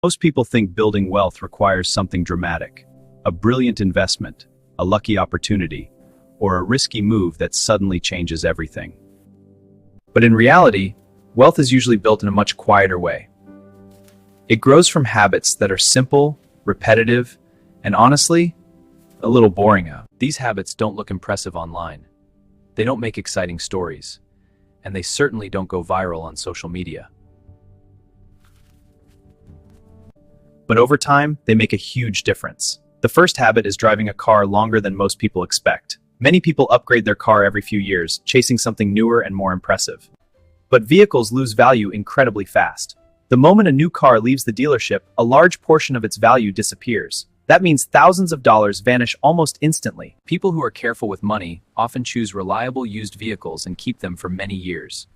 Most people think building wealth requires something dramatic, a brilliant investment, a lucky opportunity, or a risky move that suddenly changes everything. But in reality, wealth is usually built in a much quieter way. It grows from habits that are simple, repetitive, and honestly, a little boring. These habits don't look impressive online. They don't make exciting stories, and they certainly don't go viral on social media. But over time, they make a huge difference. The first habit is driving a car longer than most people expect. Many people upgrade their car every few years, chasing something newer and more impressive. But vehicles lose value incredibly fast. The moment a new car leaves the dealership, a large portion of its value disappears. That means thousands of dollars vanish almost instantly. People who are careful with money often choose reliable used vehicles and keep them for many years.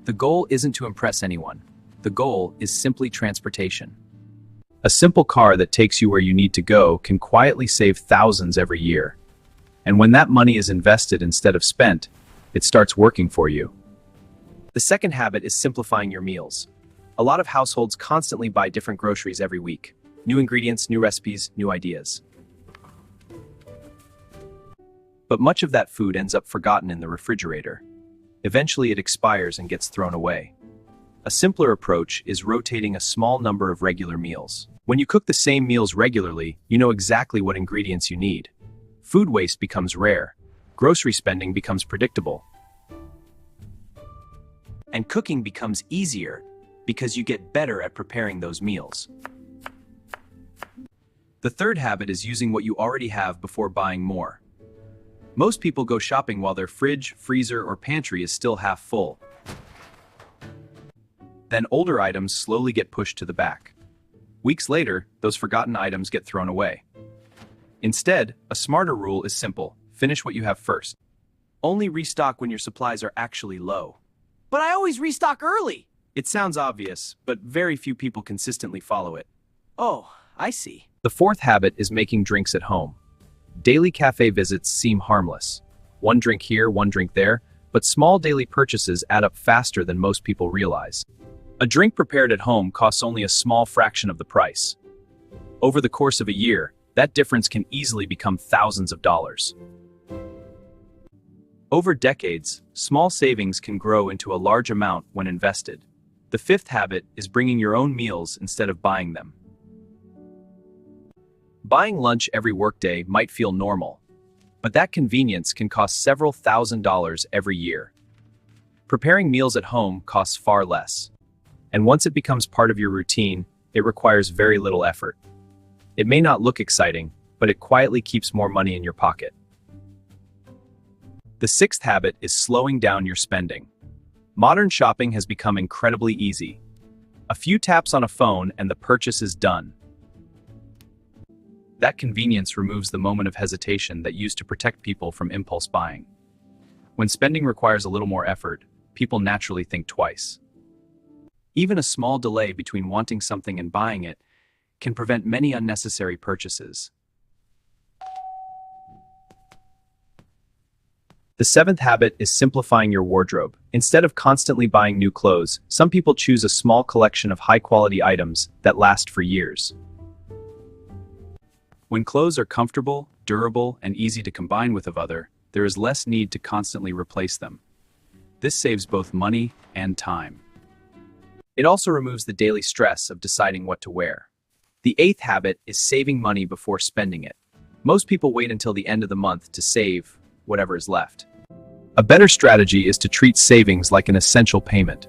The goal isn't to impress anyone. The goal is simply transportation. A simple car that takes you where you need to go can quietly save thousands every year. And when that money is invested instead of spent, it starts working for you. The second habit is simplifying your meals. A lot of households constantly buy different groceries every week. New ingredients, new recipes, new ideas. But much of that food ends up forgotten in the refrigerator. Eventually it expires and gets thrown away. A simpler approach is rotating a small number of regular meals. When you cook the same meals regularly, you know exactly what ingredients you need. Food waste becomes rare. Grocery spending becomes predictable. And cooking becomes easier because you get better at preparing those meals. The third habit is using what you already have before buying more. Most people go shopping while their fridge, freezer, or pantry is still half full. Then older items slowly get pushed to the back. Weeks later, those forgotten items get thrown away. Instead, a smarter rule is simple: finish what you have first. Only restock when your supplies are actually low. But I always restock early. It sounds obvious, but very few people consistently follow it. Oh, I see. The fourth habit is making drinks at home. Daily cafe visits seem harmless. One drink here, one drink there, but small daily purchases add up faster than most people realize. A drink prepared at home costs only a small fraction of the price. Over the course of a year, that difference can easily become thousands of dollars. Over decades, small savings can grow into a large amount when invested. The fifth habit is bringing your own meals instead of buying them. Buying lunch every workday might feel normal, but that convenience can cost several $1,000s every year. Preparing meals at home costs far less. And once it becomes part of your routine, it requires very little effort. It may not look exciting, but it quietly keeps more money in your pocket. The sixth habit is slowing down your spending. Modern shopping has become incredibly easy. A few taps on a phone and the purchase is done. That convenience removes the moment of hesitation that used to protect people from impulse buying. When spending requires a little more effort, people naturally think twice. Even a small delay between wanting something and buying it can prevent many unnecessary purchases. The seventh habit is simplifying your wardrobe. Instead of constantly buying new clothes, some people choose a small collection of high-quality items that last for years. When clothes are comfortable, durable, and easy to combine with other, there is less need to constantly replace them. This saves both money and time. It also removes the daily stress of deciding what to wear. The eighth habit is saving money before spending it. Most people wait until the end of the month to save whatever is left. A better strategy is to treat savings like an essential payment.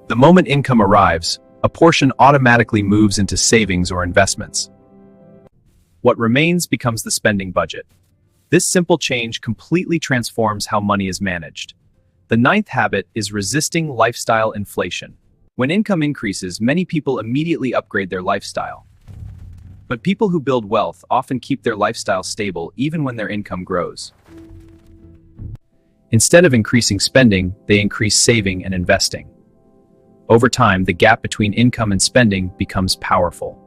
The moment income arrives, a portion automatically moves into savings or investments. What remains becomes the spending budget. This simple change completely transforms how money is managed. The ninth habit is resisting lifestyle inflation. When income increases, many people immediately upgrade their lifestyle. But people who build wealth often keep their lifestyle stable even when their income grows. Instead of increasing spending, they increase saving and investing. Over time, the gap between income and spending becomes powerful.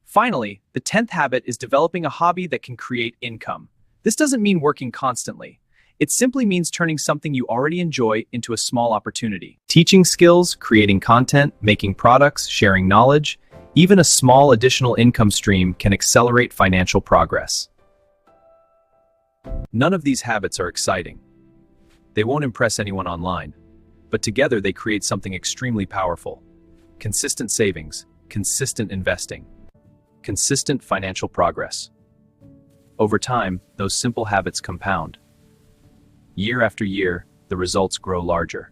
Finally, the 10th habit is developing a hobby that can create income. This doesn't mean working constantly. It simply means turning something you already enjoy into a small opportunity. Teaching skills, creating content, making products, sharing knowledge, even a small additional income stream can accelerate financial progress. None of these habits are exciting. They won't impress anyone online, but together they create something extremely powerful. Consistent savings, consistent investing, consistent financial progress. Over time, those simple habits compound. Year after year, the results grow larger.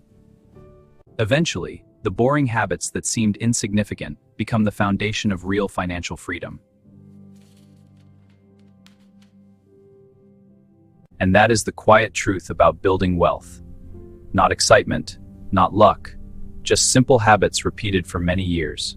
Eventually, the boring habits that seemed insignificant become the foundation of real financial freedom. And that is the quiet truth about building wealth. Not excitement, not luck, just simple habits repeated for many years.